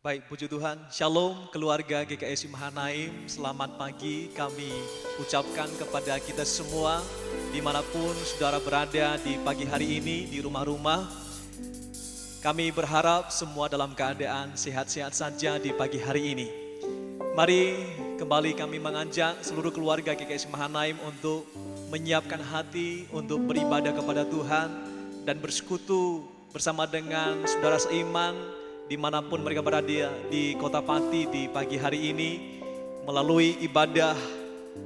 Baik, puji Tuhan. Shalom keluarga GKSI Mahanaim. Selamat pagi kami ucapkan kepada kita semua dimanapun saudara berada di pagi hari ini di rumah-rumah. Kami berharap semua dalam keadaan sehat-sehat saja di pagi hari ini. Mari kembali kami mengajak seluruh keluarga GKSI Mahanaim untuk menyiapkan hati untuk beribadah kepada Tuhan dan bersekutu bersama dengan saudara seiman dimanapun mereka berada di Kota Pati di pagi hari ini melalui ibadah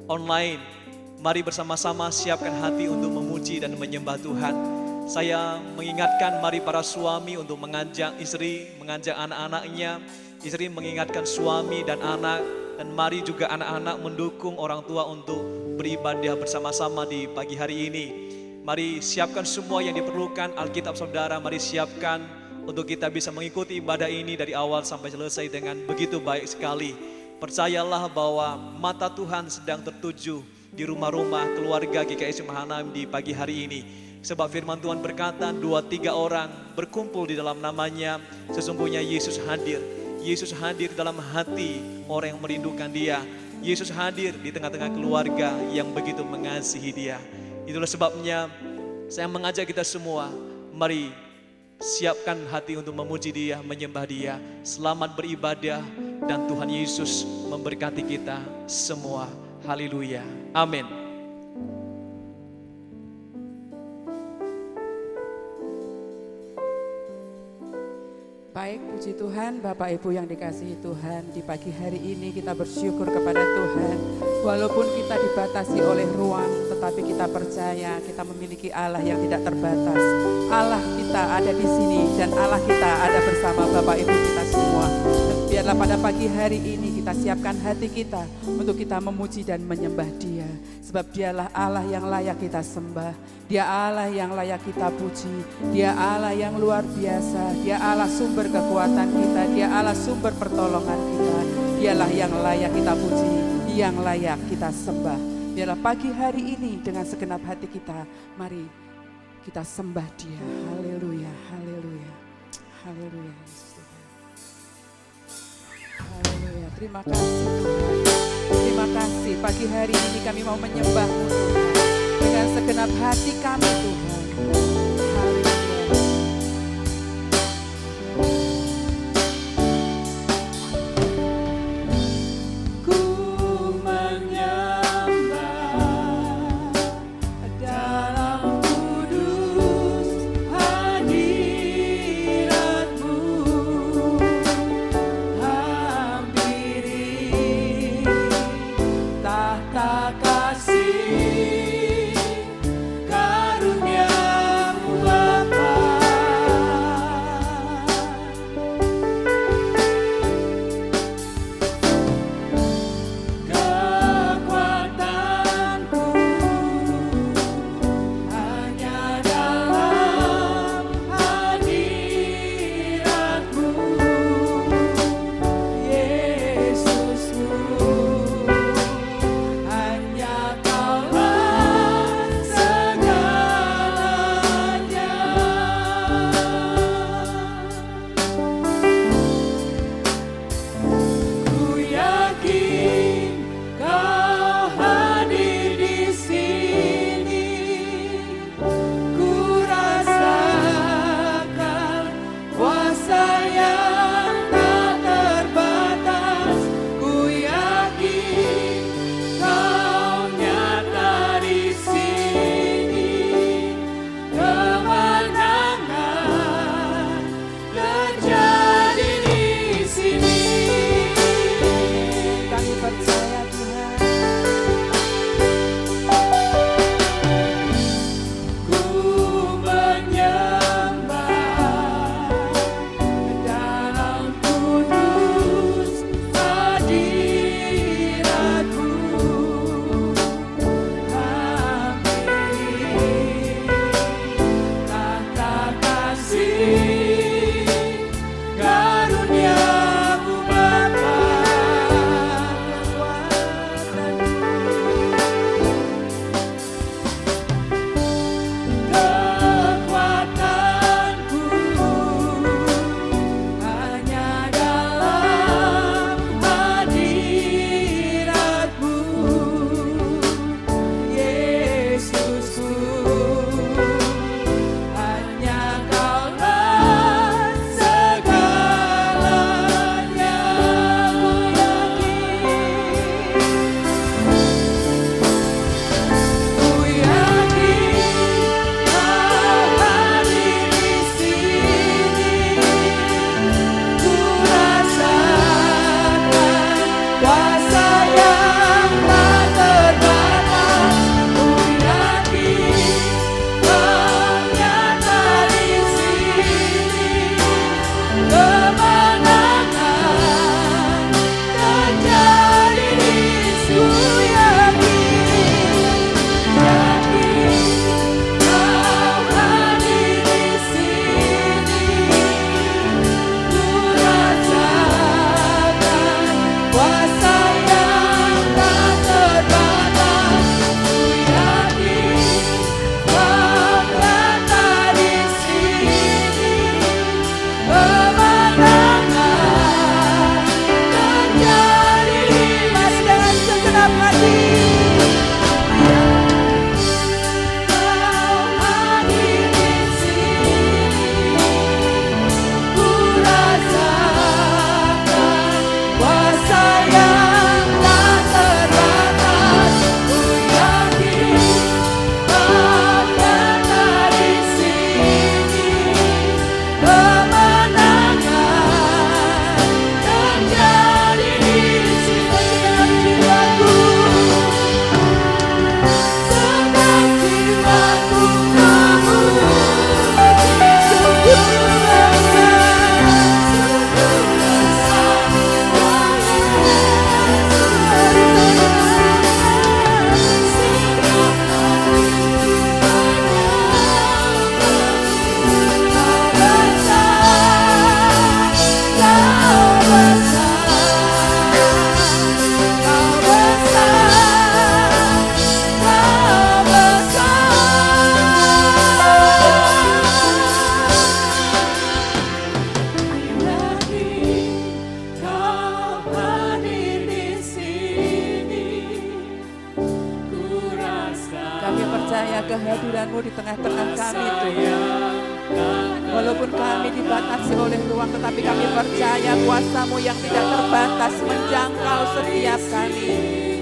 online. Mari bersama-sama siapkan hati untuk memuji dan menyembah Tuhan. Saya mengingatkan mari para suami untuk mengajak istri, mengajak anak-anaknya, istri mengingatkan suami dan anak, dan mari juga anak-anak mendukung orang tua untuk beribadah bersama-sama di pagi hari ini. Mari siapkan semua yang diperlukan, Alkitab saudara, mari siapkan untuk kita bisa mengikuti ibadah ini dari awal sampai selesai dengan begitu baik sekali. Percayalah bahwa mata Tuhan sedang tertuju di rumah-rumah keluarga GKSI Mahanaim di pagi hari ini. Sebab firman Tuhan berkata 2-3 orang berkumpul di dalam namanya, sesungguhnya Yesus hadir. Yesus hadir dalam hati orang yang merindukan Dia. Yesus hadir di tengah-tengah keluarga yang begitu mengasihi Dia. Itulah sebabnya saya mengajak kita semua, mari siapkan hati untuk memuji Dia, menyembah Dia. Selamat beribadah dan Tuhan Yesus memberkati kita semua. Haleluya. Amin. Baik, puji Tuhan, Bapak Ibu yang dikasihi Tuhan, di pagi hari ini kita bersyukur kepada Tuhan. Walaupun kita dibatasi oleh ruang, tetapi kita percaya kita memiliki Allah yang tidak terbatas. Allah kita ada di sini dan Allah kita ada bersama Bapak Ibu kita semua. Biarlah pada pagi hari ini kita siapkan hati kita untuk kita memuji dan menyembah Dia. Sebab Dialah Allah yang layak kita sembah. Dia Allah yang layak kita puji. Dia Allah yang luar biasa. Dia Allah sumber kekuatan kita. Dia Allah sumber pertolongan kita. Dialah yang layak kita puji, yang layak kita sembah. Biarlah pagi hari ini dengan segenap hati kita, mari kita sembah Dia. Haleluya, haleluya, haleluya. Haleluya, terima kasih Tuhan. Terima kasih pagi hari ini kami mau menyembah-Mu Tuhan. Dengan segenap hati kami Tuhan. Haleluya. Kasih karunia-Mu kehadiran-Mu di tengah-tengah kami Tuhan. Walaupun kami dibatasi oleh ruang, tetapi kami percaya kuasa-Mu yang tidak terbatas menjangkau setiap kami.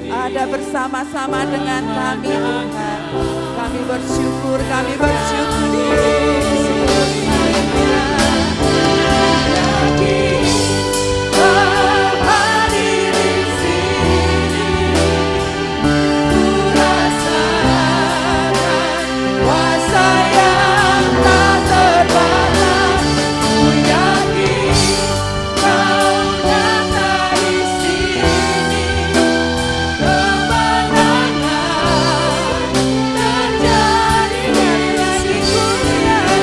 Ada bersama-sama dengan kami Tuhan. Kami bersyukur, kami bersyukur Yesus. Terjadi dari kasih-Mu.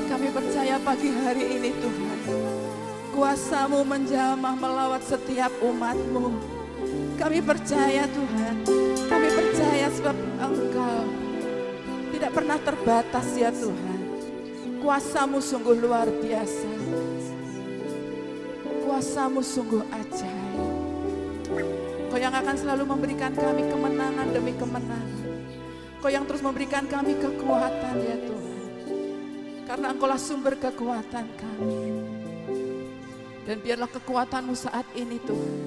Kami percaya pagi hari ini Tuhan, kuasa-Mu menjamah melawat setiap umat-Mu. Kami percaya Tuhan, kami percaya sebab Engkau tidak pernah terbatas ya Tuhan. Kuasa-Mu sungguh luar biasa, kuasa-Mu sungguh ajaib. Kau yang akan selalu memberikan kami kemenangan demi kemenangan. Kau yang terus memberikan kami kekuatan ya Tuhan. Karena Engkaulah sumber kekuatan kami. Dan biarlah kekuatan-Mu saat ini Tuhan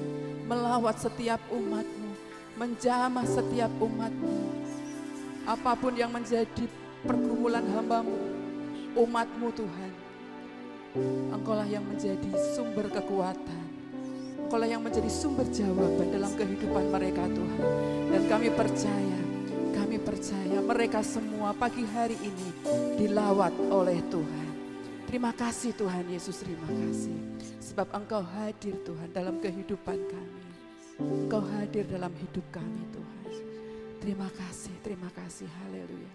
melawat setiap umat-Mu, menjamah setiap umat-Mu. Apapun yang menjadi pergumulan hamba-Mu, umat-Mu Tuhan, Engkaulah yang menjadi sumber kekuatan. Engkaulah yang menjadi sumber jawaban dalam kehidupan mereka Tuhan. Dan kami percaya mereka semua pagi hari ini dilawat oleh Tuhan. Terima kasih Tuhan Yesus, terima kasih. Sebab Engkau hadir Tuhan dalam kehidupan kami. Engkau hadir dalam hidup kami Tuhan. Terima kasih, haleluya.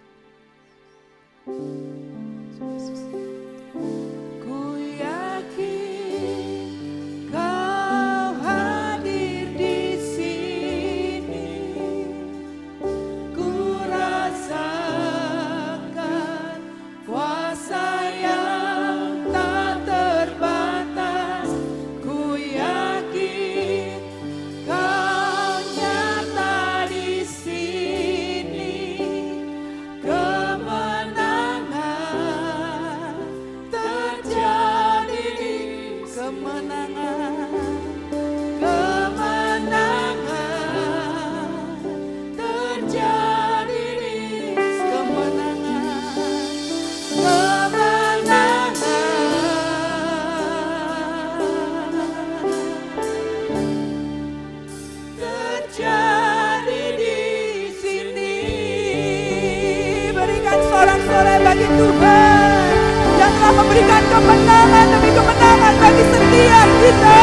Yesus. Ku yakin Kau hadir di sini. Ku rasakan kuasa yang tak terbatas. Ku yakin Kau nyata di sini. Kemenangan terjadi, kemenangan terjadi, kemenangan terjadi di sini. Berikan sorak-sorai bagi Tuhan yang telah memberikan kemenangan demi kemenangan bagi setiap kita.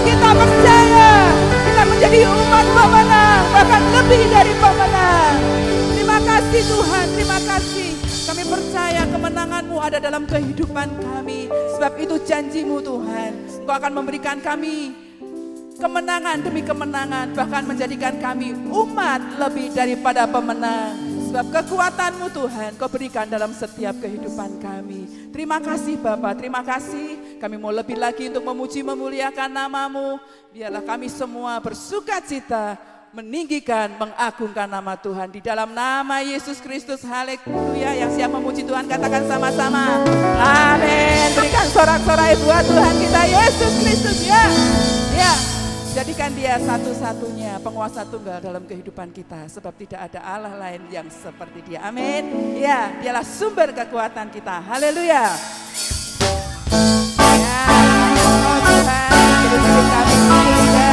Kita percaya kita menjadi umat pemenang, bahkan lebih dari pemenang. Terima kasih Tuhan, terima kasih. Kami percaya kemenangan-Mu ada dalam kehidupan kami. Sebab itu janji-Mu Tuhan, Engkau akan memberikan kami kemenangan demi kemenangan, bahkan menjadikan kami umat lebih daripada pemenang. Sebab kekuatan-Mu Tuhan Kau berikan dalam setiap kehidupan kami. Terima kasih Bapa, terima kasih. Kami mau lebih lagi untuk memuji memuliakan nama-Mu. Biarlah kami semua bersukacita, meninggikan, mengagungkan nama Tuhan. Di dalam nama Yesus Kristus, haleluya. Yang siap memuji Tuhan katakan sama-sama, amin. Berikan sorak-sorai buat Tuhan kita Yesus Kristus ya. Ya. Jadikan Dia satu-satunya penguasa tunggal dalam kehidupan kita. Sebab tidak ada Allah lain yang seperti Dia. Amin. Ya, Dialah sumber kekuatan kita. Haleluya. Ya, oh Tuhan, hidup kami juga.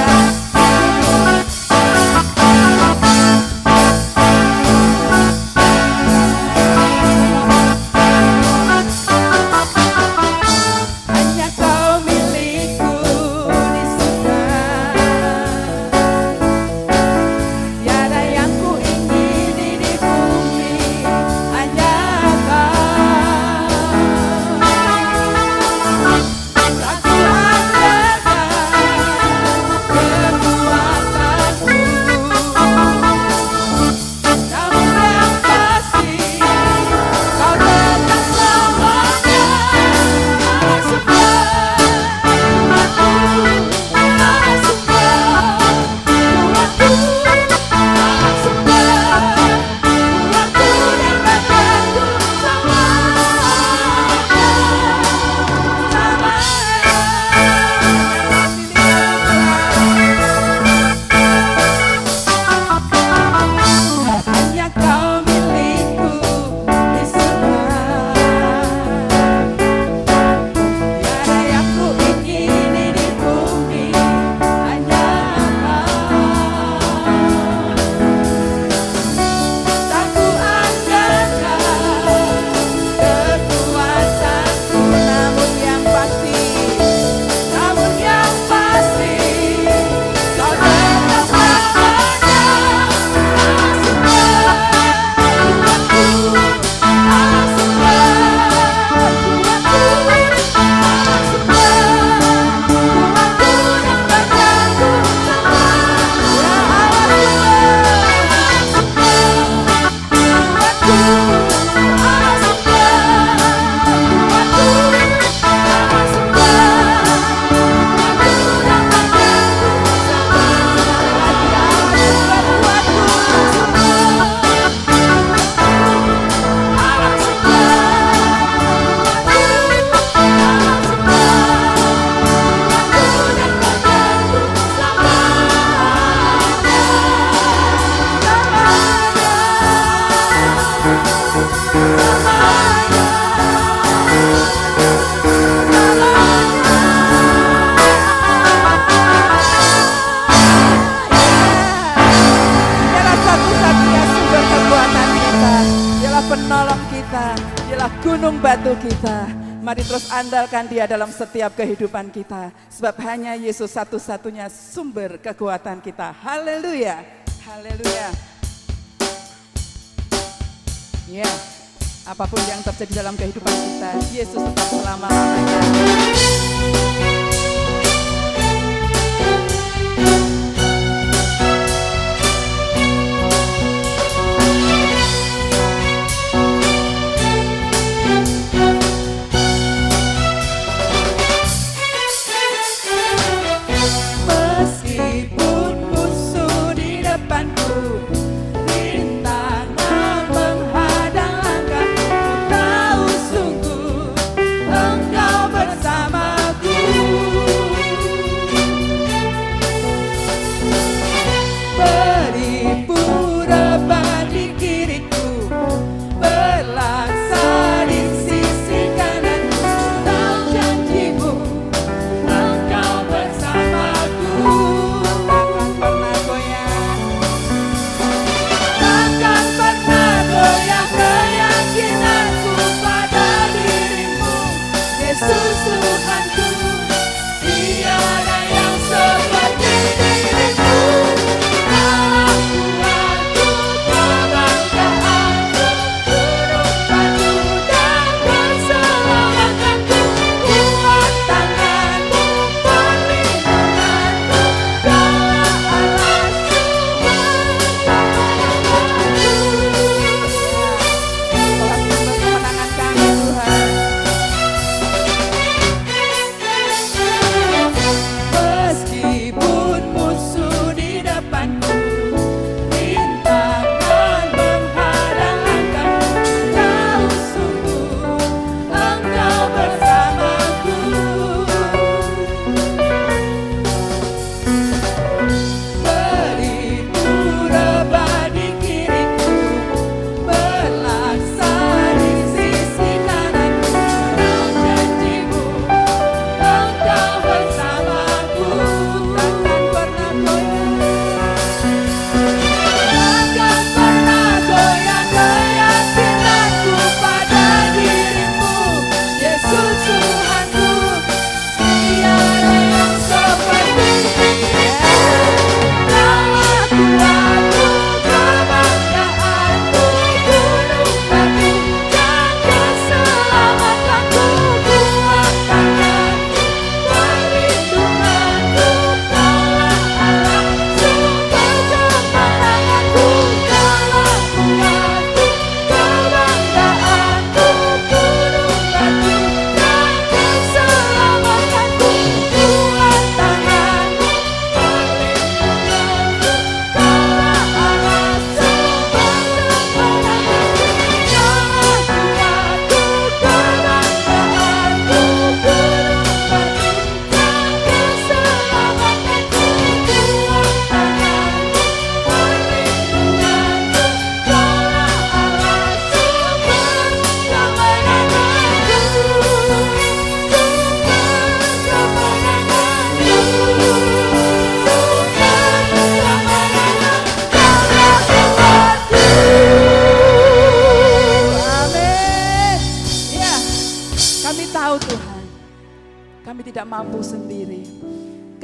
batu kita. Mari terus andalkan Dia dalam setiap kehidupan kita. Sebab hanya Yesus satu-satunya sumber kekuatan kita. Haleluya. Haleluya. Ya, apapun yang terjadi dalam kehidupan kita, Yesus tetap selama-lamanya.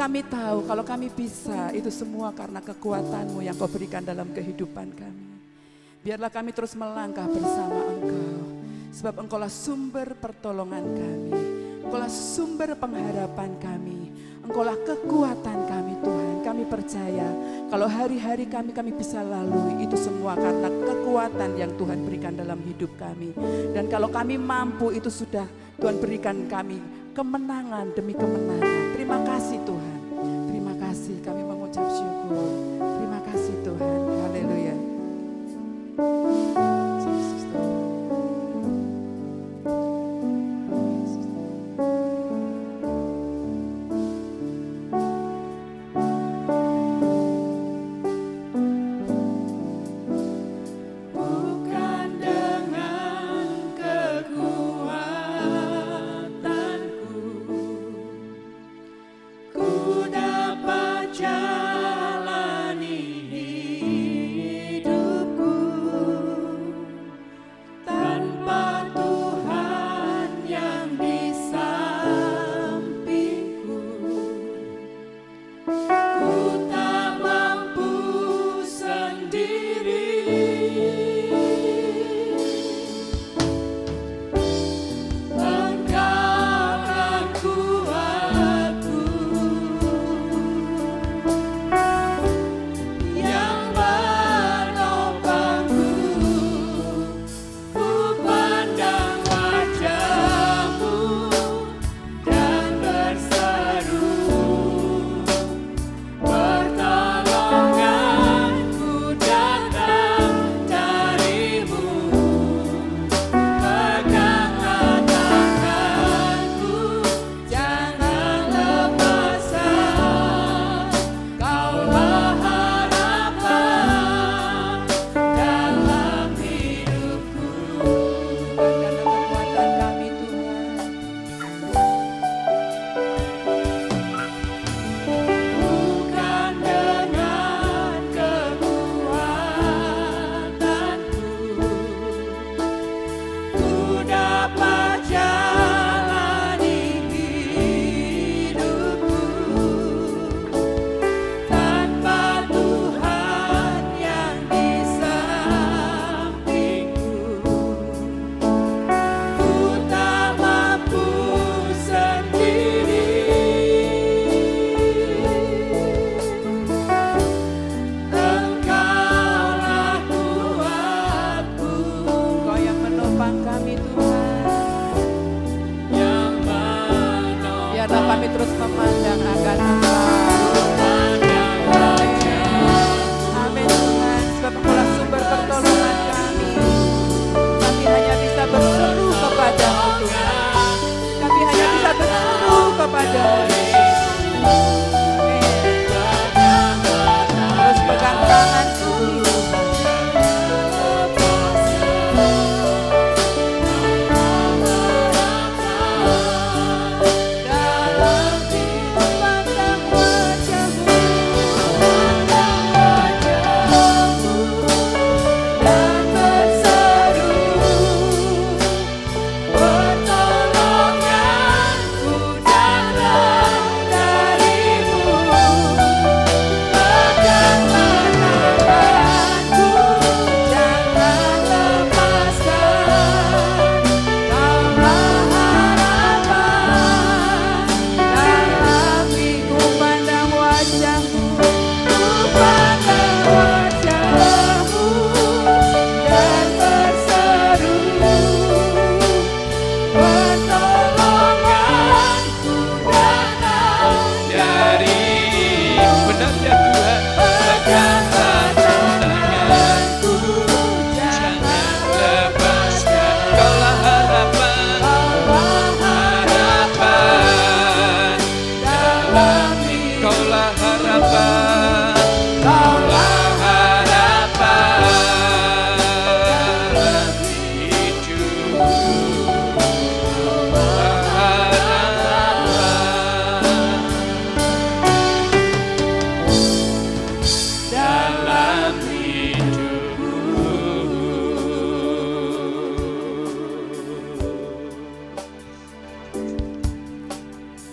Kami tahu kalau kami bisa, itu semua karena kekuatan-Mu yang Kau berikan dalam kehidupan kami. Biarlah kami terus melangkah bersama Engkau. Sebab Engkaulah sumber pertolongan kami. Engkaulah sumber pengharapan kami. Engkaulah kekuatan kami Tuhan. Kami percaya kalau hari-hari kami bisa lalui, itu semua karena kekuatan yang Tuhan berikan dalam hidup kami. Dan kalau kami mampu, itu sudah Tuhan berikan kami kemenangan demi kemenangan. Terima kasih Tuhan. Terima kasih, kami mengucap syukur. Terima kasih Tuhan. Haleluya. Ku dapat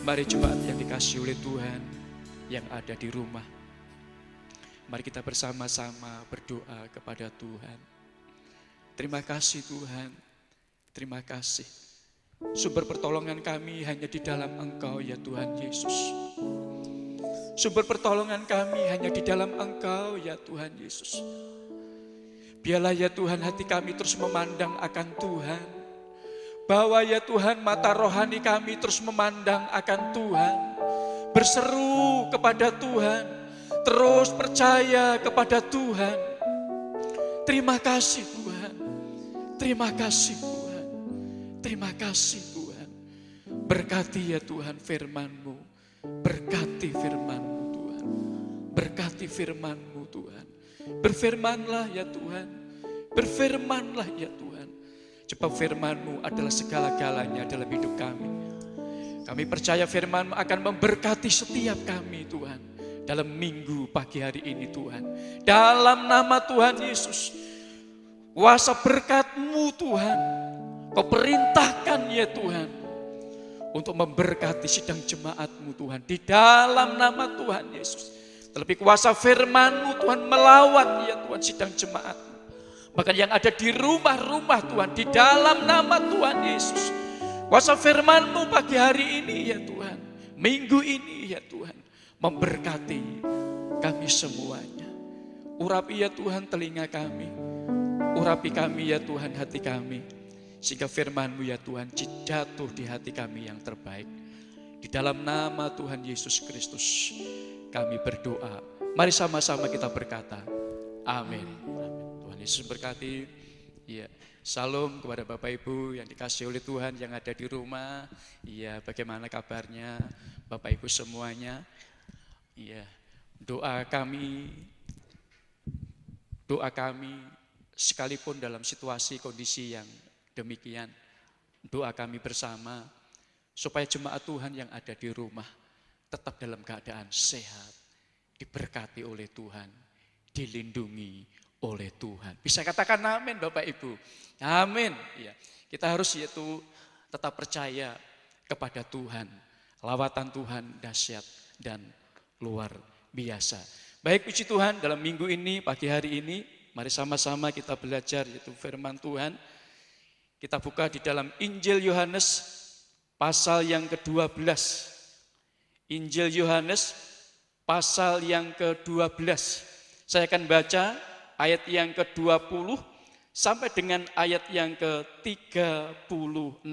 Mari jemaat yang dikasihi oleh Tuhan yang ada di rumah, mari kita bersama-sama berdoa kepada Tuhan. Terima kasih Tuhan, terima kasih. Sumber pertolongan kami hanya di dalam Engkau ya Tuhan Yesus. Sumber pertolongan kami hanya di dalam Engkau ya Tuhan Yesus. Biarlah ya Tuhan hati kami terus memandang akan Tuhan. Bahwa ya Tuhan mata rohani kami terus memandang akan Tuhan. Berseru kepada Tuhan. Terus percaya kepada Tuhan. Terima kasih Tuhan. Terima kasih Tuhan. Terima kasih Tuhan. Berkati ya Tuhan firman-Mu. Berkati firman-Mu Tuhan. Berkati firman-Mu Tuhan. Berfirmanlah ya Tuhan. Berfirmanlah ya Tuhan. Sebab firman-Mu adalah segala-galanya dalam hidup kami. Kami percaya firman-Mu akan memberkati setiap kami Tuhan. Dalam minggu pagi hari ini Tuhan. Dalam nama Tuhan Yesus. Kuasa berkat-Mu Tuhan. Kau perintahkan ya Tuhan. Untuk memberkati sidang jemaat-Mu Tuhan. Di dalam nama Tuhan Yesus. Terlebih kuasa firman-Mu Tuhan melawat ya Tuhan sidang jemaat-Mu. Bahkan yang ada di rumah-rumah Tuhan, di dalam nama Tuhan Yesus. Kuasa firman-Mu pagi hari ini ya Tuhan. Minggu ini ya Tuhan. Memberkati kami semuanya. Urapi ya Tuhan telinga kami. Urapi kami ya Tuhan hati kami. Sehingga firman-Mu ya Tuhan jatuh di hati kami yang terbaik. Di dalam nama Tuhan Yesus Kristus kami berdoa. Mari sama-sama kita berkata. Amin. Yesus berkati. Ya, salam kepada Bapak Ibu yang dikasihi oleh Tuhan yang ada di rumah. Ya, bagaimana kabarnya Bapak Ibu semuanya? Ya, doa kami sekalipun dalam situasi kondisi yang demikian, doa kami bersama supaya jemaat Tuhan yang ada di rumah tetap dalam keadaan sehat, diberkati oleh Tuhan, dilindungi oleh Tuhan. Bisa katakan amin Bapak Ibu. Amin. Ya, kita harus yaitu tetap percaya kepada Tuhan. Lawatan Tuhan dahsyat dan luar biasa. Baik puji Tuhan dalam minggu ini, pagi hari ini, mari sama-sama kita belajar yaitu firman Tuhan. Kita buka di dalam Injil Yohanes pasal yang ke-12. Injil Yohanes pasal yang ke-12. Saya akan baca ayat yang ke-20 sampai dengan ayat yang ke-36.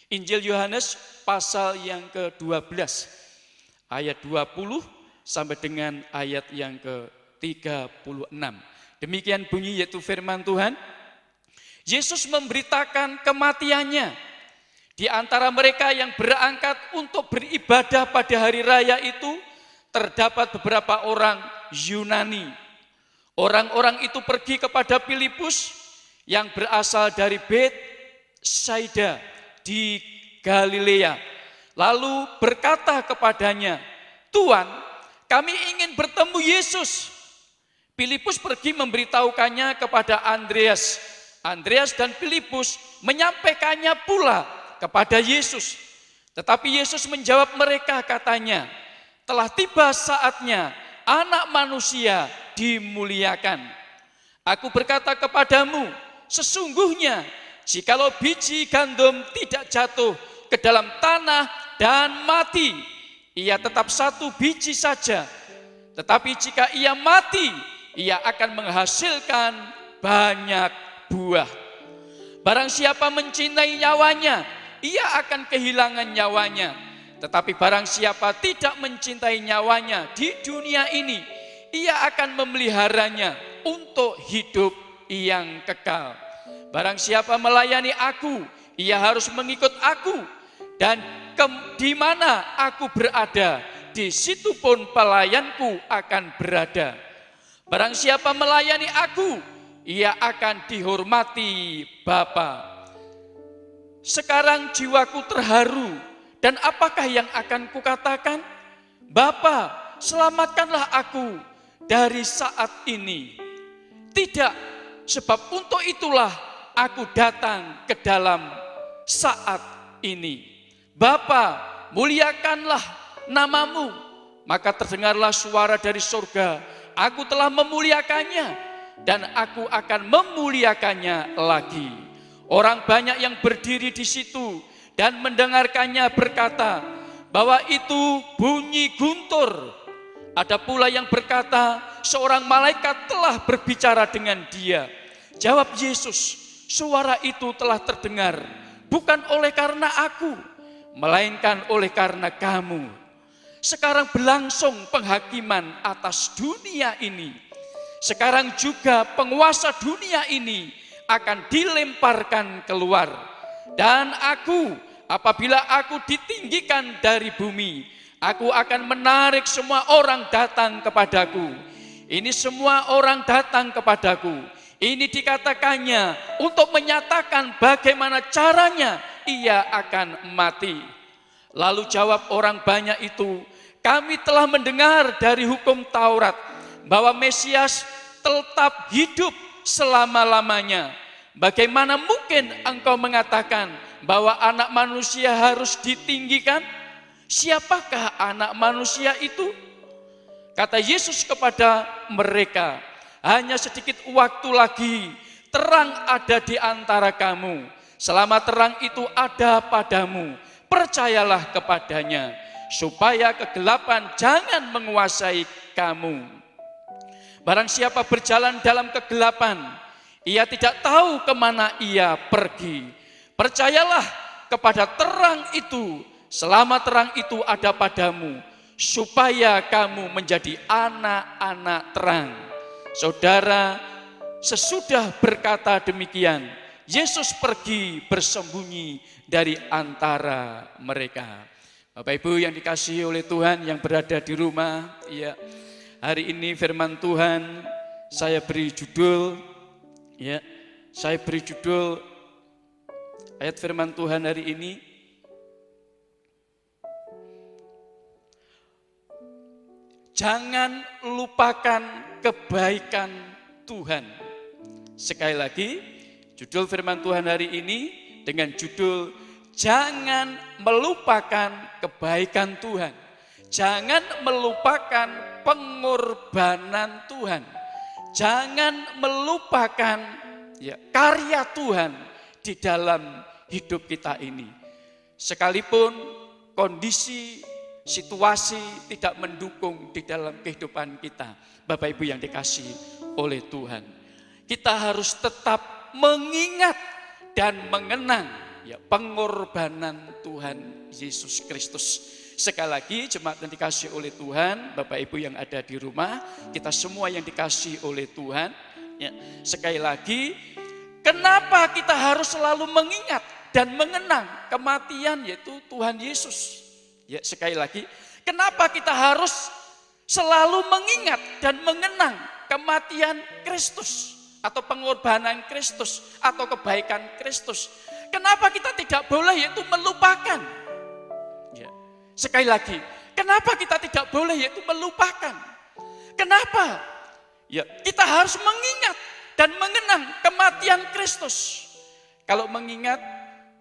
Injil Yohanes pasal yang ke-12 ayat 20 sampai dengan ayat yang ke-36. Demikian bunyi yaitu firman Tuhan. Yesus memberitakan kematiannya Di antara mereka yang berangkat untuk beribadah pada hari raya itu, terdapat beberapa orang Yunani. Orang-orang itu pergi kepada Filipus yang berasal dari Betsaida di Galilea. Lalu berkata kepadanya, "Tuan, kami ingin bertemu Yesus." Filipus pergi memberitahukannya kepada Andreas. Andreas dan Filipus menyampaikannya pula kepada Yesus. Tetapi Yesus menjawab mereka, katanya, "Telah tiba saatnya Anak Manusia dimuliakan. Aku berkata kepadamu, sesungguhnya jikalau biji gandum tidak jatuh ke dalam tanah dan mati, ia tetap satu biji saja. Tetapi jika ia mati, ia akan menghasilkan banyak buah. Barang siapa mencintai nyawanya, ia akan kehilangan nyawanya. Tetapi barang siapa tidak mencintai nyawanya di dunia ini, ia akan memeliharanya untuk hidup yang kekal. Barang siapa melayani aku, ia harus mengikut aku. Dan di mana aku berada, di situ pun pelayanku akan berada. Barang siapa melayani aku, ia akan dihormati Bapa." Sekarang jiwaku terharu, dan apakah yang akan kukatakan? Bapa, selamatkanlah aku dari saat ini. Tidak, sebab untuk itulah aku datang ke dalam saat ini. Bapa, muliakanlah namamu. Maka terdengarlah suara dari surga, "Aku telah memuliakannya, dan aku akan memuliakannya lagi." Orang banyak yang berdiri di situ dan mendengarkannya berkata bahwa itu bunyi guntur. Ada pula yang berkata, "Seorang malaikat telah berbicara dengan dia." Jawab Yesus, "Suara itu telah terdengar bukan oleh karena aku, melainkan oleh karena kamu. Sekarang berlangsung penghakiman atas dunia ini. Sekarang juga penguasa dunia ini akan dilemparkan keluar. Dan aku, apabila aku ditinggikan dari bumi, aku akan menarik semua orang datang kepadaku." Ini semua orang datang kepadaku. Ini dikatakannya untuk menyatakan bagaimana caranya ia akan mati. Lalu jawab orang banyak itu, "Kami telah mendengar dari hukum Taurat bahwa Mesias tetap hidup selama-lamanya. Bagaimana mungkin engkau mengatakan bahwa Anak Manusia harus ditinggikan? Siapakah Anak Manusia itu?" Kata Yesus kepada mereka, "Hanya sedikit waktu lagi, terang ada di antara kamu. Selama terang itu ada padamu, percayalah kepadanya, supaya kegelapan jangan menguasai kamu. Barang siapa berjalan dalam kegelapan, ia tidak tahu kemana ia pergi. Percayalah kepada terang itu, selama terang itu ada padamu, supaya kamu menjadi anak-anak terang." Saudara, sesudah berkata demikian, Yesus pergi bersembunyi dari antara mereka. Bapak Ibu yang dikasihi oleh Tuhan yang berada di rumah, ya, hari ini firman Tuhan saya beri judul, ya, saya beri judul ayat firman Tuhan hari ini, jangan lupakan kebaikan Tuhan. Sekali lagi, judul firman Tuhan hari ini dengan judul jangan melupakan kebaikan Tuhan. Jangan melupakan pengorbanan Tuhan. Jangan melupakan karya Tuhan di dalam hidup kita ini. Sekalipun kondisi, situasi tidak mendukung di dalam kehidupan kita, Bapak Ibu yang dikasihi oleh Tuhan, kita harus tetap mengingat dan mengenang pengorbanan Tuhan Yesus Kristus. Sekali lagi, jemaat yang dikasihi oleh Tuhan, Bapak Ibu yang ada di rumah, kita semua yang dikasihi oleh Tuhan, sekali lagi, kenapa kita harus selalu mengingat dan mengenang kematian yaitu Tuhan Yesus. Ya, sekali lagi, kenapa kita harus selalu mengingat dan mengenang kematian Kristus atau pengorbanan Kristus atau kebaikan Kristus? Kenapa kita tidak boleh yaitu melupakan? Ya, sekali lagi, kenapa kita tidak boleh yaitu melupakan? Kenapa? Ya, kita harus mengingat dan mengenang kematian Kristus. Kalau mengingat,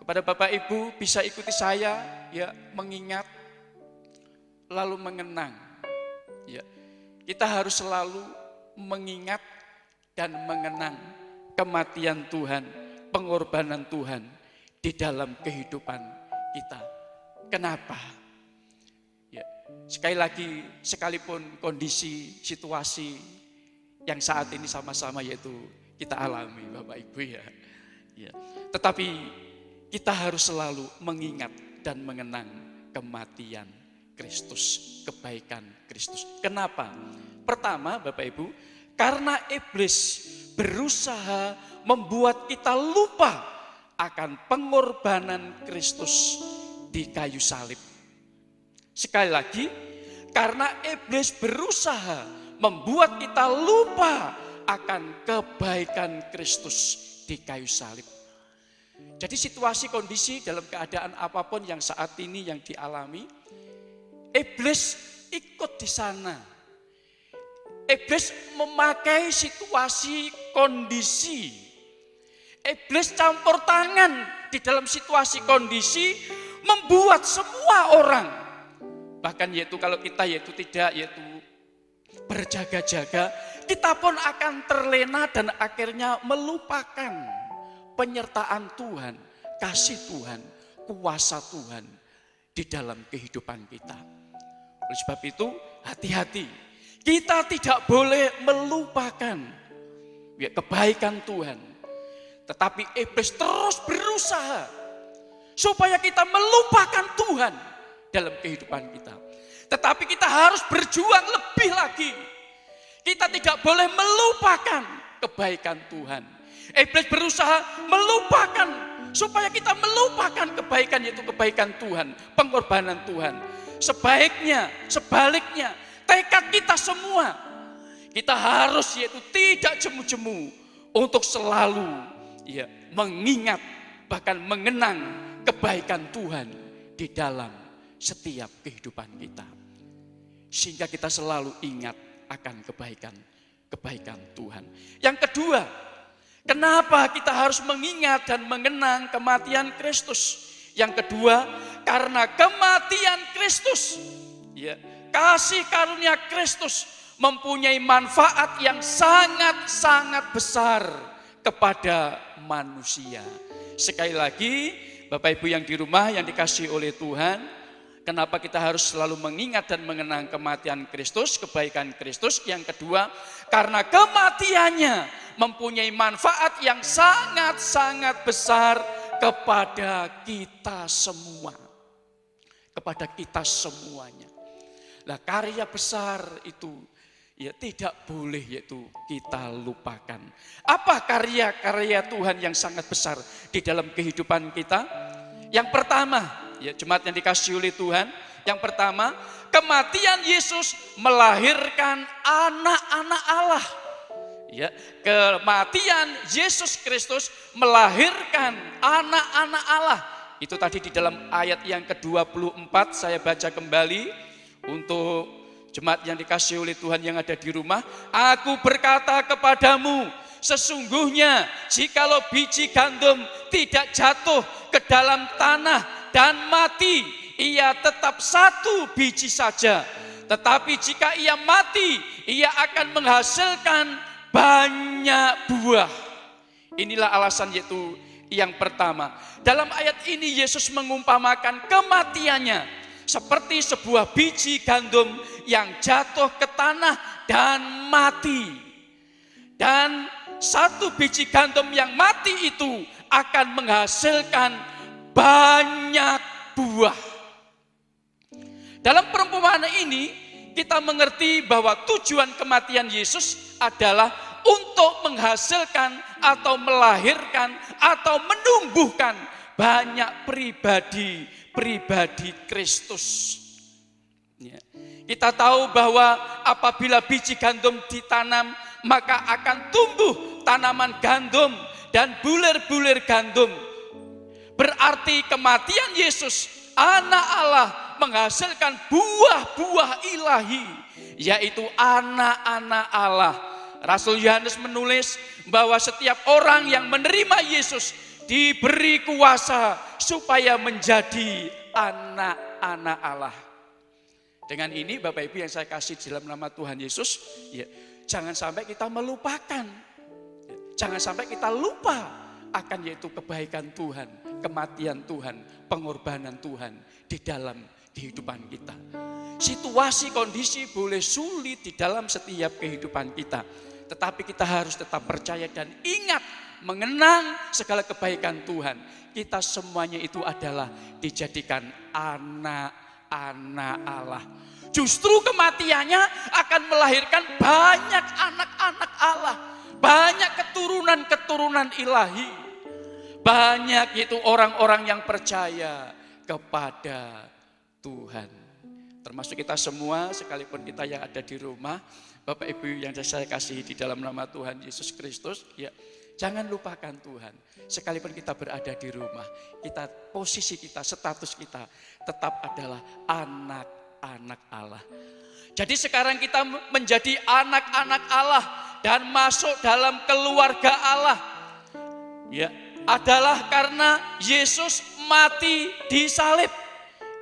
kepada Bapak Ibu bisa ikuti saya, ya, mengingat lalu mengenang. Ya, kita harus selalu mengingat dan mengenang kematian Tuhan, pengorbanan Tuhan di dalam kehidupan kita. Kenapa? Ya, sekali lagi, sekalipun kondisi, situasi yang saat ini sama-sama yaitu kita alami, Bapak Ibu ya. Ya. Tetapi kita harus selalu mengingat dan mengenang kematian Kristus, kebaikan Kristus. Kenapa? Pertama, Bapak Ibu, karena iblis berusaha membuat kita lupa akan pengorbanan Kristus di kayu salib. Sekali lagi, karena iblis berusaha membuat kita lupa akan kebaikan Kristus di kayu salib. Jadi situasi kondisi dalam keadaan apapun yang saat ini yang dialami, iblis ikut di sana. Iblis memakai situasi kondisi. Iblis campur tangan di dalam situasi kondisi, membuat semua orang, bahkan yaitu kalau kita yaitu tidak yaitu berjaga-jaga, kita pun akan terlena dan akhirnya melupakan penyertaan Tuhan, kasih Tuhan, kuasa Tuhan di dalam kehidupan kita. Oleh sebab itu, hati-hati. Kita tidak boleh melupakan ya, kebaikan Tuhan. Tetapi iblis terus berusaha supaya kita melupakan Tuhan dalam kehidupan kita. Tetapi kita harus berjuang lebih lagi. Kita tidak boleh melupakan kebaikan Tuhan. Iblis berusaha melupakan supaya kita melupakan kebaikan, yaitu kebaikan Tuhan, pengorbanan Tuhan. Sebaliknya, tekad kita semua, kita harus yaitu tidak jemu-jemu untuk selalu ya, mengingat bahkan mengenang kebaikan Tuhan di dalam setiap kehidupan kita. Sehingga kita selalu ingat akan kebaikan Tuhan. Yang kedua, kenapa kita harus mengingat dan mengenang kematian Kristus? Yang kedua, karena kematian Kristus, ya, kasih karunia Kristus mempunyai manfaat yang sangat-sangat besar kepada manusia. Sekali lagi, Bapak Ibu yang di rumah yang dikasihi oleh Tuhan, kenapa kita harus selalu mengingat dan mengenang kematian Kristus, kebaikan Kristus? Yang kedua, karena kematiannya mempunyai manfaat yang sangat-sangat besar kepada kita semua. Kepada kita semuanya. Nah, karya besar itu ya tidak boleh yaitu kita lupakan. Apa karya-karya Tuhan yang sangat besar di dalam kehidupan kita? Yang pertama, ya jemaat yang dikasihi oleh Tuhan, yang pertama, kematian Yesus melahirkan anak-anak Allah. Ya, kematian Yesus Kristus melahirkan anak-anak Allah. Itu tadi di dalam ayat yang ke-24, saya baca kembali untuk jemaat yang dikasihi oleh Tuhan yang ada di rumah. Aku berkata kepadamu, sesungguhnya jikalau biji gandum tidak jatuh ke dalam tanah dan mati, ia tetap satu biji saja. Tetapi jika ia mati, ia akan menghasilkan banyak buah. Inilah alasan yaitu yang pertama. Dalam ayat ini Yesus mengumpamakan kematiannya seperti sebuah biji gandum yang jatuh ke tanah dan mati. Dan satu biji gandum yang mati itu akan menghasilkan banyak buah. Dalam perumpamaan ini kita mengerti bahwa tujuan kematian Yesus adalah untuk menghasilkan atau melahirkan atau menumbuhkan banyak pribadi Kristus. Ya. Kita tahu bahwa apabila biji gandum ditanam, maka akan tumbuh tanaman gandum dan bulir-bulir gandum. Berarti kematian Yesus, anak Allah, menghasilkan buah-buah ilahi, yaitu anak-anak Allah. Rasul Yohanes menulis bahwa setiap orang yang menerima Yesus diberi kuasa supaya menjadi anak-anak Allah. Dengan ini Bapak Ibu yang saya kasih dalam nama Tuhan Yesus, ya, jangan sampai kita melupakan, jangan sampai kita lupa akan yaitu kebaikan Tuhan, kematian Tuhan, pengorbanan Tuhan di dalam kehidupan kita. Situasi kondisi boleh sulit di dalam setiap kehidupan kita, tetapi kita harus tetap percaya dan ingat mengenang segala kebaikan Tuhan. Kita semuanya itu adalah dijadikan anak-anak Allah. Justru kematiannya akan melahirkan banyak anak-anak Allah, banyak keturunan-keturunan ilahi, banyak itu orang-orang yang percaya kepada Tuhan. Termasuk kita semua, sekalipun kita yang ada di rumah, Bapak Ibu yang saya kasihi di dalam nama Tuhan Yesus Kristus, ya, jangan lupakan Tuhan. Sekalipun kita berada di rumah, kita posisi kita, status kita tetap adalah anak-anak Allah. Jadi sekarang kita menjadi anak-anak Allah dan masuk dalam keluarga Allah. Ya, adalah karena Yesus mati di salib.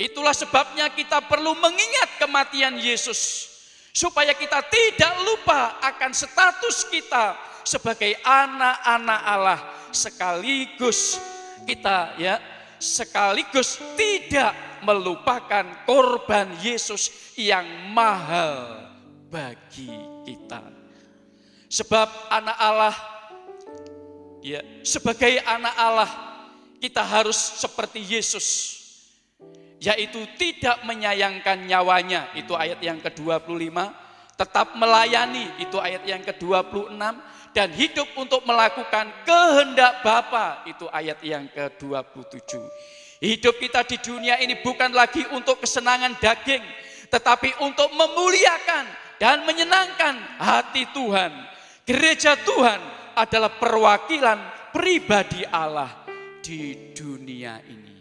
Itulah sebabnya kita perlu mengingat kematian Yesus, supaya kita tidak lupa akan status kita sebagai anak-anak Allah, sekaligus kita sekaligus tidak melupakan korban Yesus yang mahal bagi kita. Sebab anak Allah, sebagai anak Allah kita harus seperti Yesus, yaitu tidak menyayangkan nyawanya, itu ayat yang ke-25, tetap melayani, itu ayat yang ke-26, dan hidup untuk melakukan kehendak Bapa, itu ayat yang ke-27. Hidup kita di dunia ini bukan lagi untuk kesenangan daging, tetapi untuk memuliakan dan menyenangkan hati Tuhan. Gereja Tuhan adalah perwakilan pribadi Allah di dunia ini.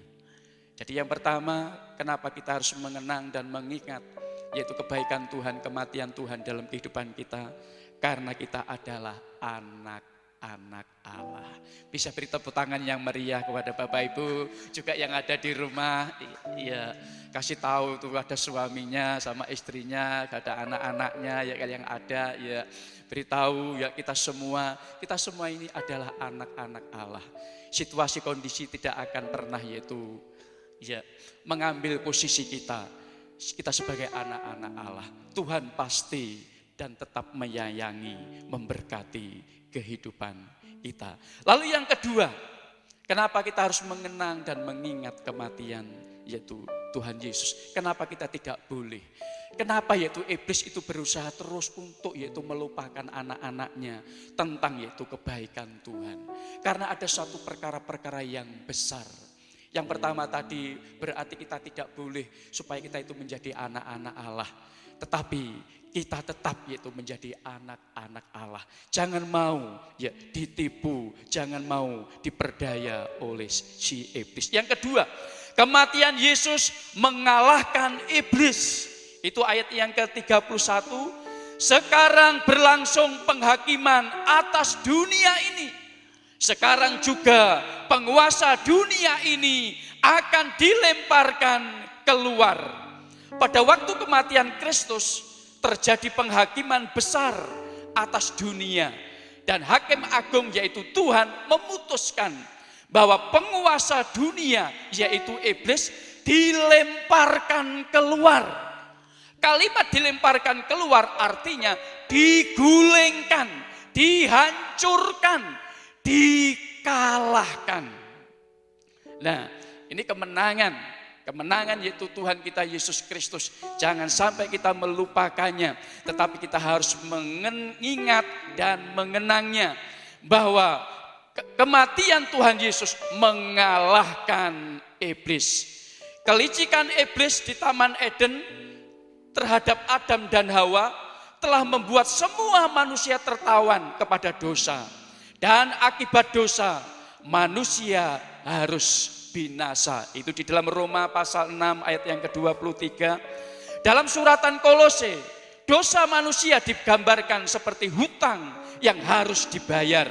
Jadi yang pertama, kenapa kita harus mengenang dan mengingat, yaitu kebaikan Tuhan, kematian Tuhan dalam kehidupan kita. Karena kita adalah anak-anak Allah. Bisa beri tepuk tangan yang meriah kepada Bapak Ibu, juga yang ada di rumah. Iya, kasih tahu tuh ada suaminya sama istrinya, ada anak-anaknya ya yang ada, ya beritahu ya kita semua ini adalah anak-anak Allah. Situasi kondisi tidak akan pernah yaitu mengambil posisi kita sebagai anak-anak Allah. Tuhan pasti dan tetap menyayangi, memberkati kehidupan kita. Lalu yang kedua, kenapa kita harus mengenang dan mengingat kematian yaitu Tuhan Yesus? Kenapa kita tidak boleh? Kenapa yaitu iblis itu berusaha terus untuk yaitu melupakan anak-anaknya tentang yaitu kebaikan Tuhan? Karena ada suatu perkara-perkara yang besar. Yang pertama tadi berarti kita tidak boleh supaya kita itu menjadi anak-anak Allah. Tetapi kita tetap yaitu menjadi anak-anak Allah. Jangan mau ditipu, jangan mau diperdaya oleh si iblis. Yang kedua, kematian Yesus mengalahkan iblis. Itu ayat yang ke-31. Sekarang berlangsung penghakiman atas dunia ini. Sekarang juga penguasa dunia ini akan dilemparkan keluar. Pada waktu kematian Kristus terjadi penghakiman besar atas dunia. Dan hakim agung yaitu Tuhan memutuskan bahwa penguasa dunia yaitu iblis dilemparkan keluar. Kalimat dilemparkan keluar artinya digulingkan, dihancurkan, dikalahkan. Nah, ini kemenangan yaitu Tuhan kita Yesus Kristus. Jangan sampai kita melupakannya, tetapi kita harus mengingat dan mengenangnya bahwa kematian Tuhan Yesus mengalahkan iblis. Kelicikan iblis di Taman Eden terhadap Adam dan Hawa telah membuat semua manusia tertawan kepada dosa. Dan akibat dosa, manusia harus binasa. Itu di dalam Roma pasal 6 ayat yang ke-23. Dalam suratan Kolose, dosa manusia digambarkan seperti hutang yang harus dibayar.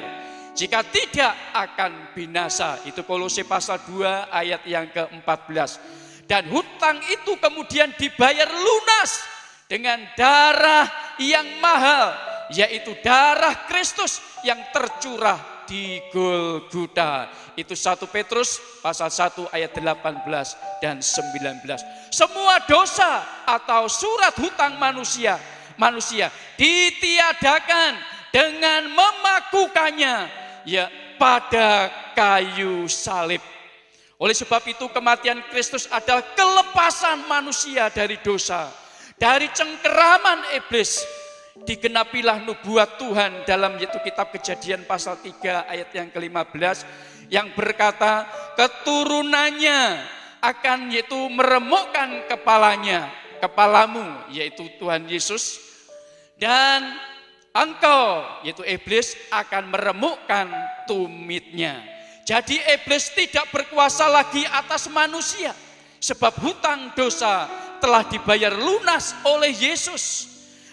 Jika tidak akan binasa. Itu Kolose pasal 2 ayat yang ke-14. Dan hutang itu kemudian dibayar lunas dengan darah yang mahal, yaitu darah Kristus yang tercurah di Golgota. Itu 1 Petrus pasal 1 ayat 18 dan 19. Semua dosa atau surat hutang manusia ditiadakan dengan memakukannya ya pada kayu salib. Oleh sebab itu kematian Kristus adalah kelepasan manusia dari dosa, dari cengkeraman iblis. Digenapilah nubuat Tuhan dalam yaitu kitab Kejadian pasal 3 ayat yang ke-15 yang berkata keturunannya akan yaitu meremukkan kepalamu yaitu Tuhan Yesus, dan engkau yaitu iblis akan meremukkan tumitnya. Jadi iblis tidak berkuasa lagi atas manusia, sebab hutang dosa telah dibayar lunas oleh Yesus.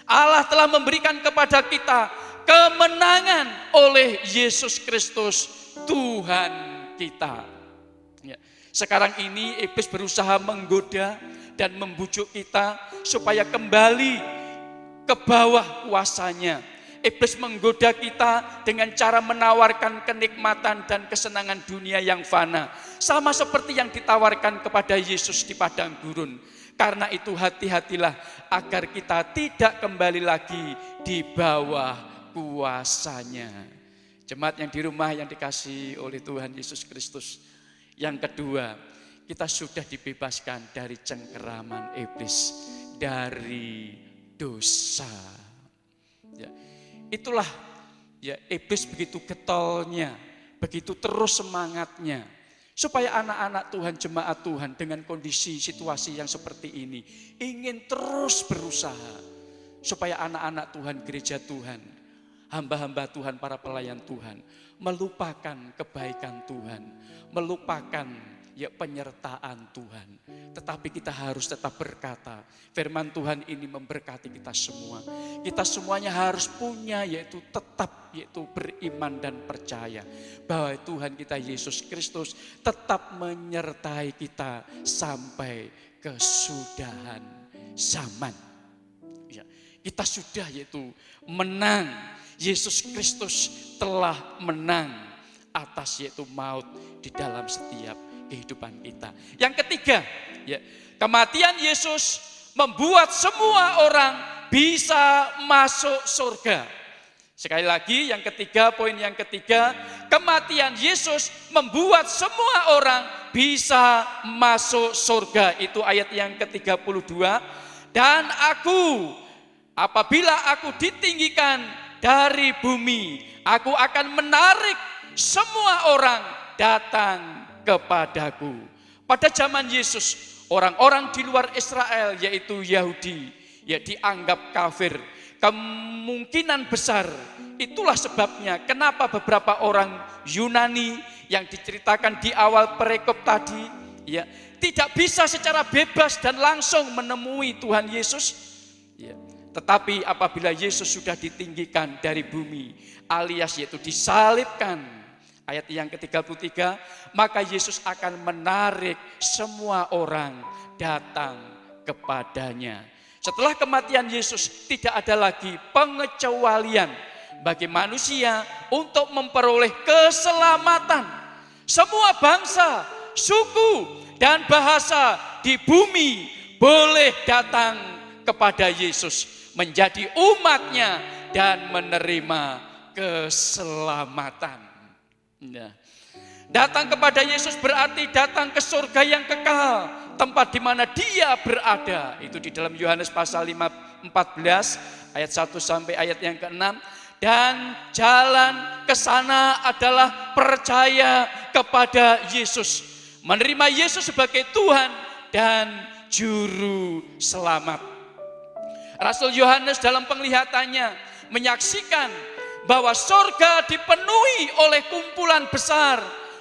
Allah telah memberikan kepada kita kemenangan oleh Yesus Kristus Tuhan kita. Ya. Sekarang ini iblis berusaha menggoda dan membujuk kita supaya kembali ke bawah kuasanya. Iblis menggoda kita dengan cara menawarkan kenikmatan dan kesenangan dunia yang fana. Sama seperti yang ditawarkan kepada Yesus di padang gurun. Karena itu hati-hatilah agar kita tidak kembali lagi di bawah kuasanya. Jemaat yang di rumah yang dikasihi oleh Tuhan Yesus Kristus. Yang kedua, kita sudah dibebaskan dari cengkeraman iblis, dari dosa. Ya. Itulah ya iblis begitu getolnya, begitu terus semangatnya supaya anak-anak Tuhan, jemaat Tuhan dengan kondisi situasi yang seperti ini ingin terus berusaha supaya anak-anak Tuhan, gereja Tuhan, hamba-hamba Tuhan, para pelayan Tuhan melupakan kebaikan Tuhan, melupakan ya penyertaan Tuhan. Tetapi kita harus tetap berkata, firman Tuhan ini memberkati kita semua. Kita semuanya harus punya yaitu tetap yaitu beriman dan percaya bahwa Tuhan kita Yesus Kristus tetap menyertai kita sampai kesudahan zaman. Ya, kita sudah yaitu menang. Yesus Kristus telah menang atas yaitu maut di dalam setiap kehidupan kita. Yang ketiga, ya, kematian Yesus membuat semua orang bisa masuk surga. Sekali lagi yang ketiga, poin yang ketiga, kematian Yesus membuat semua orang bisa masuk surga. Itu ayat yang ke-32. Dan apabila aku ditinggikan dari bumi, aku akan menarik semua orang datang kepadaku. Pada zaman Yesus, orang-orang di luar Israel yaitu Yahudi ya dianggap kafir. Kemungkinan besar itulah sebabnya kenapa beberapa orang Yunani yang diceritakan di awal perikop tadi ya tidak bisa secara bebas dan langsung menemui Tuhan Yesus ya. Tetapi apabila Yesus sudah ditinggikan dari bumi alias yaitu disalibkan, ayat yang ke-33, maka Yesus akan menarik semua orang datang kepadanya. Setelah kematian Yesus tidak ada lagi pengecualian bagi manusia untuk memperoleh keselamatan. Semua bangsa, suku, dan bahasa di bumi boleh datang kepada Yesus, menjadi umatnya dan menerima keselamatan. Nah, datang kepada Yesus berarti datang ke surga yang kekal, tempat di mana Dia berada. Itu di dalam Yohanes pasal 14 ayat 1 sampai ayat yang ke-6. Dan jalan ke sana adalah percaya kepada Yesus. Menerima Yesus sebagai Tuhan dan Juru Selamat. Rasul Yohanes dalam penglihatannya menyaksikan bahwa sorga dipenuhi oleh kumpulan besar.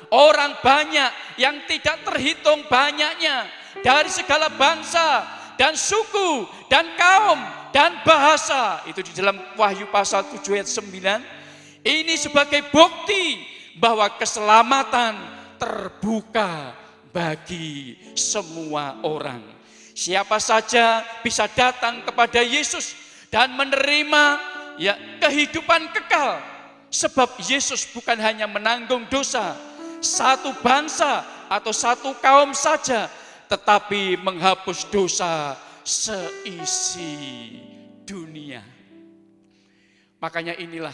Orang banyak yang tidak terhitung banyaknya. Dari segala bangsa dan suku dan kaum dan bahasa. Itu di dalam Wahyu pasal 7 ayat 9. Ini sebagai bukti bahwa keselamatan terbuka bagi semua orang. Siapa saja bisa datang kepada Yesus dan menerima kehidupan kekal. Sebab Yesus bukan hanya menanggung dosa satu bangsa atau satu kaum saja, tetapi menghapus dosa seisi dunia. Makanya inilah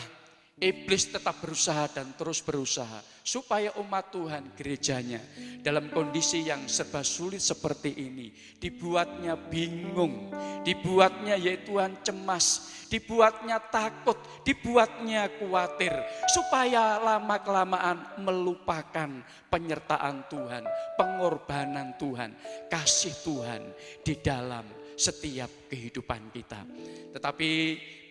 iblis tetap berusaha dan terus berusaha supaya umat Tuhan, gerejanya dalam kondisi yang serba sulit seperti ini, dibuatnya bingung, dibuatnya ya Tuhan cemas, dibuatnya takut, dibuatnya khawatir, supaya lama-kelamaan melupakan penyertaan Tuhan, pengorbanan Tuhan, kasih Tuhan di dalam setiap kehidupan kita. Tetapi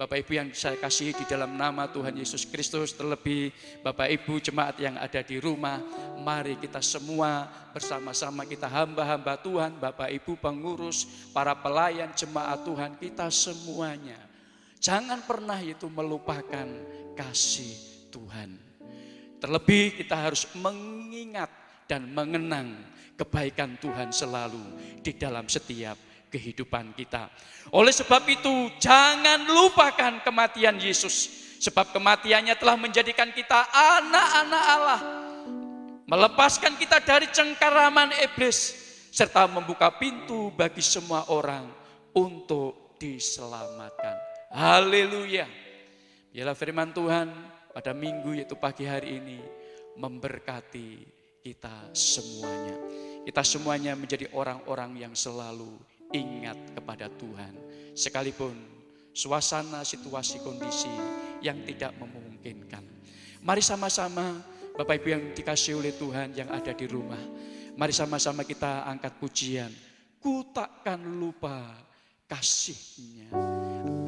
Bapak Ibu yang saya kasih di dalam nama Tuhan Yesus Kristus, terlebih Bapak Ibu jemaat yang ada di rumah, mari kita semua bersama-sama, kita hamba-hamba Tuhan, Bapak Ibu pengurus, para pelayan jemaat Tuhan, kita semuanya jangan pernah itu melupakan kasih Tuhan. Terlebih kita harus mengingat dan mengenang kebaikan Tuhan selalu di dalam setiap kehidupan kita. Oleh sebab itu jangan lupakan kematian Yesus. Sebab kematiannya telah menjadikan kita anak-anak Allah. Melepaskan kita dari cengkeraman iblis. Serta membuka pintu bagi semua orang untuk diselamatkan. Haleluya. Biarlah firman Tuhan pada minggu yaitu pagi hari ini memberkati kita semuanya. Kita semuanya menjadi orang-orang yang selalu ingat kepada Tuhan. Sekalipun suasana, situasi, kondisi yang tidak memungkinkan. Mari sama-sama Bapak Ibu yang dikasihi oleh Tuhan yang ada di rumah. Mari sama-sama kita angkat pujian. Ku takkan lupa kasih-Nya.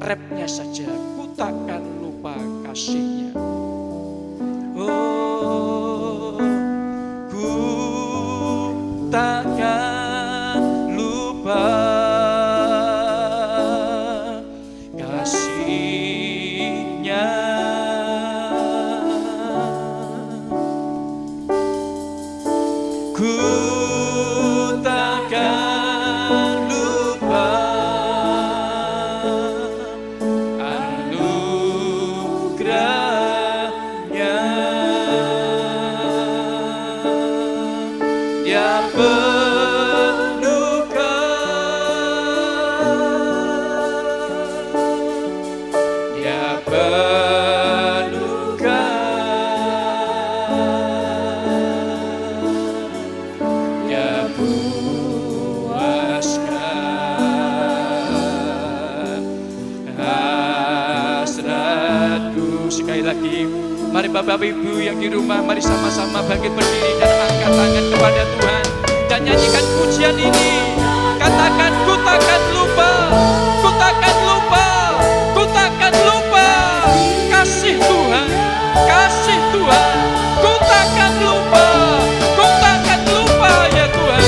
Rapnya saja, ku takkan lupa kasih-Nya. Oh, ku takkan lupa kasih-Nya. Ku takkan lupa anugerah-Nya. Dia mari Bapak Ibu yang di rumah, mari sama-sama bangkit berdiri dan angkat tangan kepada Tuhan dan nyanyikan pujian ini. Katakan, ku takkan lupa, ku takkan lupa, ku takkan lupa kasih Tuhan, kasih Tuhan. Ku takkan lupa, ku takkan lupa ya Tuhan.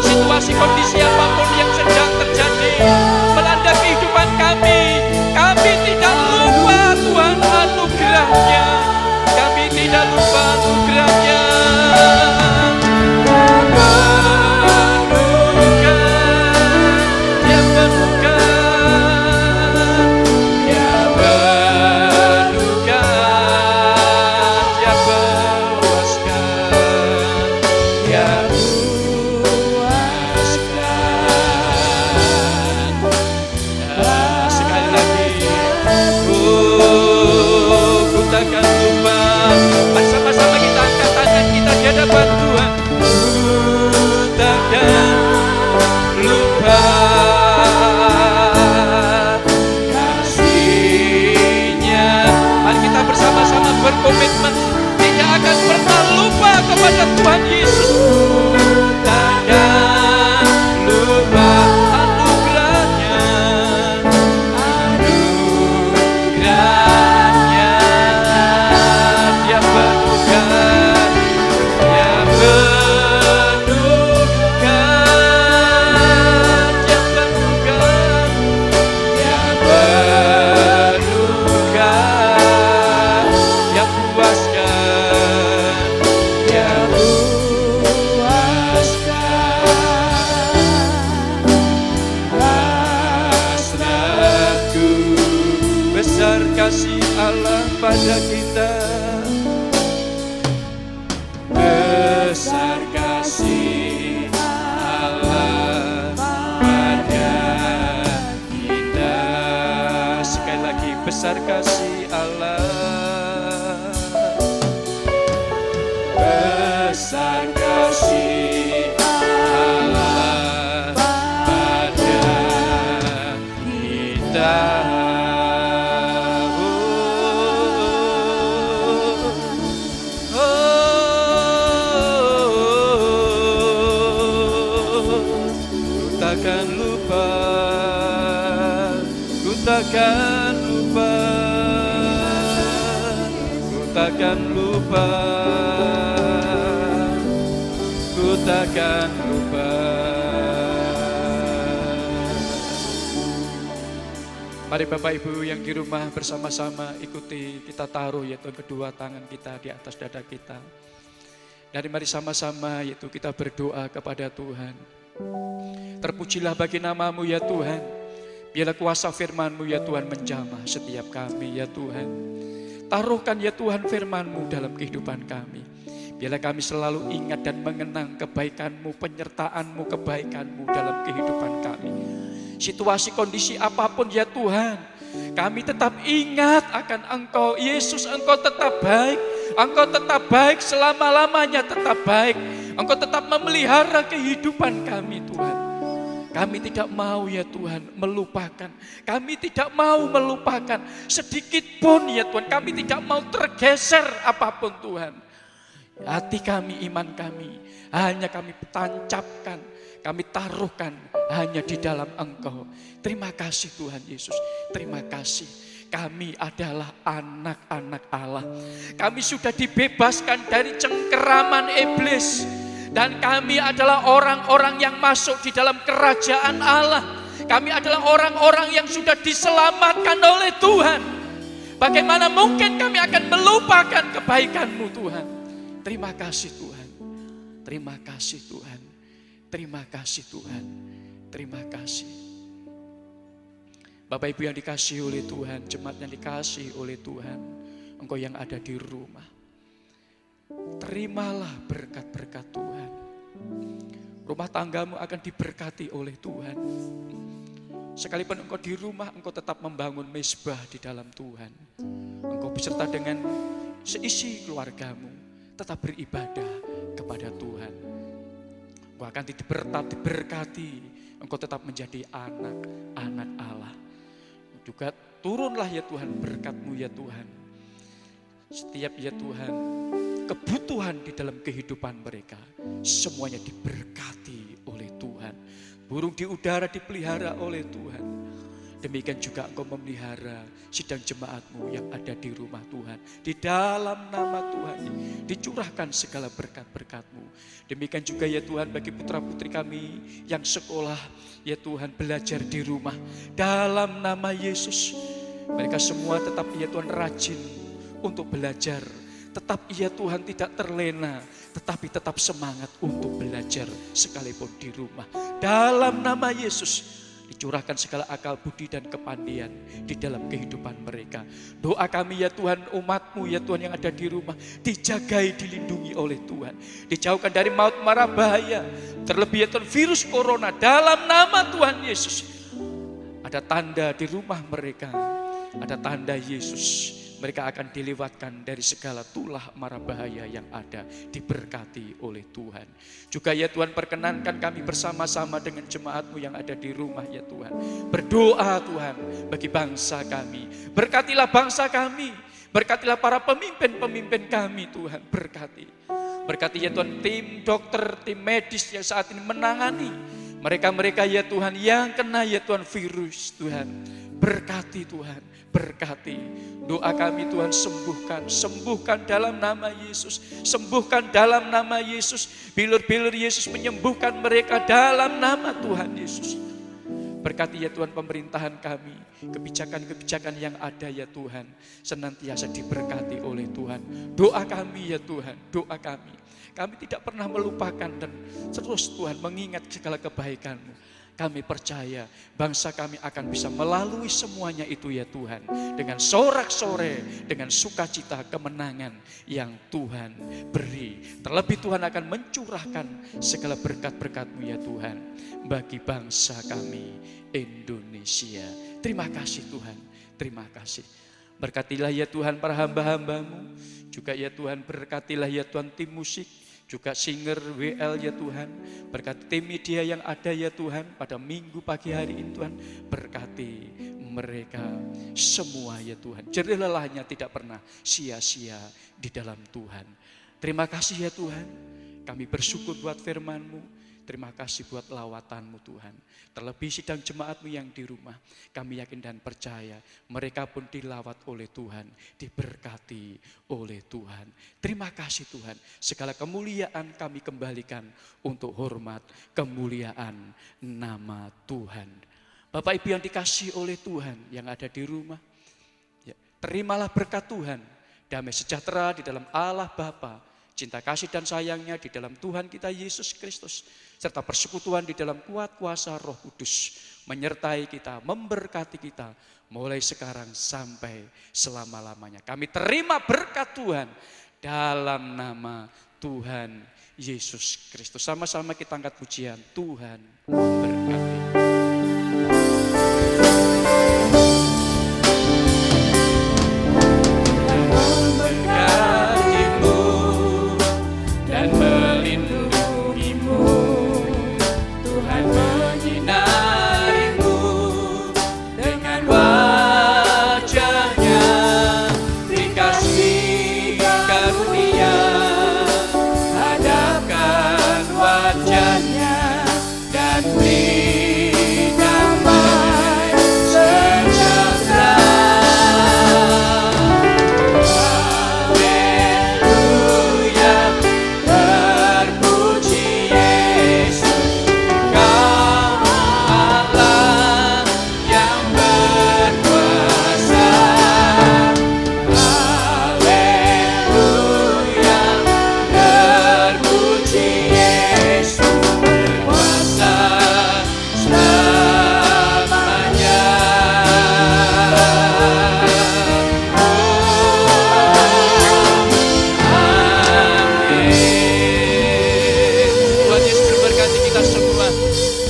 Situasi kondisi apapun yang sedang terjadi melanda kehidupan kami tidak lupa Tuhan anugerah-Nya. Kami tidak lupa anugerah-Nya. Anugerah-Nya. pada kita. Besar kasih Allah pada kita. Sekali lagi, besar kasih Allah. Besar kasih Allah pada kita. Takkan lupa, ku takkan lupa, ku takkan lupa, ku takkan lupa. Mari Bapak Ibu yang di rumah bersama-sama ikuti kita taruh yaitu kedua tangan kita di atas dada kita. Dan mari sama-sama yaitu kita berdoa kepada Tuhan. Terpujilah bagi nama-Mu ya Tuhan. Biarlah kuasa firman-Mu ya Tuhan menjamah setiap kami ya Tuhan. Taruhkan ya Tuhan firman-Mu dalam kehidupan kami. Biarlah kami selalu ingat dan mengenang kebaikan-Mu, penyertaan-Mu, kebaikan-Mu dalam kehidupan kami. Situasi kondisi apapun ya Tuhan, kami tetap ingat akan Engkau. Yesus, Engkau tetap baik. Engkau tetap baik selama-lamanya, tetap baik. Engkau tetap memelihara kehidupan kami Tuhan. Kami tidak mau ya Tuhan melupakan. Kami tidak mau melupakan sedikit pun ya Tuhan. Kami tidak mau tergeser apapun Tuhan. Hati kami, iman kami hanya kami tancapkan, kami taruhkan hanya di dalam Engkau. Terima kasih Tuhan Yesus. Terima kasih. Kami adalah anak-anak Allah. Kami sudah dibebaskan dari cengkeraman iblis. Dan kami adalah orang-orang yang masuk di dalam kerajaan Allah. Kami adalah orang-orang yang sudah diselamatkan oleh Tuhan. Bagaimana mungkin kami akan melupakan kebaikan-Mu Tuhan. Terima kasih Tuhan. Terima kasih Tuhan. Terima kasih Tuhan. Terima kasih. Bapak Ibu yang dikasihi oleh Tuhan, jemaat yang dikasihi oleh Tuhan, engkau yang ada di rumah, terimalah berkat-berkat Tuhan. Rumah tanggamu akan diberkati oleh Tuhan. Sekalipun engkau di rumah, engkau tetap membangun mezbah di dalam Tuhan. Engkau beserta dengan seisi keluargamu, tetap beribadah kepada Tuhan. Engkau akan diberkati, engkau tetap menjadi anak-anak Allah. Juga turunlah ya Tuhan berkat-Mu ya Tuhan. Setiap ya Tuhan kebutuhan di dalam kehidupan mereka semuanya diberkati oleh Tuhan. Burung di udara dipelihara oleh Tuhan. Demikian juga Engkau memelihara sidang jemaat-Mu yang ada di rumah Tuhan. Di dalam nama Tuhan dicurahkan segala berkat-berkat-Mu. Demikian juga ya Tuhan bagi putra-putri kami yang sekolah ya Tuhan belajar di rumah. Dalam nama Yesus mereka semua tetap ya Tuhan rajin untuk belajar. Tetap ya Tuhan tidak terlena, tetapi tetap semangat untuk belajar sekalipun di rumah. Dalam nama Yesus dicurahkan segala akal budi dan kepandian di dalam kehidupan mereka. Doa kami ya Tuhan, umat-Mu ya Tuhan yang ada di rumah dijagai, dilindungi oleh Tuhan. Dijauhkan dari maut mara bahaya, terlebih ya Tuhan virus corona. Dalam nama Tuhan Yesus ada tanda di rumah mereka, ada tanda Yesus. Mereka akan dilewatkan dari segala tulah mara bahaya yang ada, diberkati oleh Tuhan. Juga ya Tuhan perkenankan kami bersama-sama dengan jemaat-Mu yang ada di rumah ya Tuhan. Berdoa Tuhan bagi bangsa kami. Berkatilah bangsa kami. Berkatilah para pemimpin-pemimpin kami Tuhan. Berkati ya Tuhan tim dokter, tim medis yang saat ini menangani mereka-mereka ya Tuhan yang kena ya Tuhan virus Tuhan. Berkati Tuhan, berkati. Doa kami Tuhan sembuhkan dalam nama Yesus. Sembuhkan dalam nama Yesus. Bilur-bilur Yesus menyembuhkan mereka dalam nama Tuhan Yesus. Berkati ya Tuhan pemerintahan kami. Kebijakan-kebijakan yang ada ya Tuhan senantiasa diberkati oleh Tuhan. Doa kami ya Tuhan, doa kami. Kami tidak pernah melupakan dan terus Tuhan mengingat segala kebaikan-Mu. Kami percaya bangsa kami akan bisa melalui semuanya itu ya Tuhan. Dengan sorak-sorai, dengan sukacita kemenangan yang Tuhan beri. Terlebih Tuhan akan mencurahkan segala berkat-berkat-Mu ya Tuhan. Bagi bangsa kami Indonesia. Terima kasih Tuhan, terima kasih. Berkatilah ya Tuhan para hamba-hamba-Mu. Juga ya Tuhan berkatilah ya Tuhan tim musik. Juga singer WL ya Tuhan. Berkati tim media yang ada ya Tuhan pada minggu pagi hari ini Tuhan. Berkati mereka semua ya Tuhan. Jerih lelahnya tidak pernah sia-sia di dalam Tuhan. Terima kasih ya Tuhan. Kami bersyukur buat firman-Mu. Terima kasih buat lawatan-Mu Tuhan. Terlebih sidang jemaat-Mu yang di rumah. Kami yakin dan percaya mereka pun dilawat oleh Tuhan. Diberkati oleh Tuhan. Terima kasih Tuhan. Segala kemuliaan kami kembalikan untuk hormat kemuliaan nama Tuhan. Bapak Ibu yang dikasihi oleh Tuhan yang ada di rumah. Ya, terimalah berkat Tuhan. Damai sejahtera di dalam Allah Bapa. Cinta kasih dan sayangnya di dalam Tuhan kita Yesus Kristus. Serta persekutuan di dalam kuat kuasa Roh Kudus. Menyertai kita, memberkati kita. Mulai sekarang sampai selama-lamanya. Kami terima berkat Tuhan. Dalam nama Tuhan Yesus Kristus. Sama-sama kita angkat pujian. Tuhan berkati.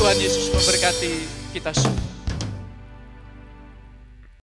Tuhan Yesus memberkati kita semua.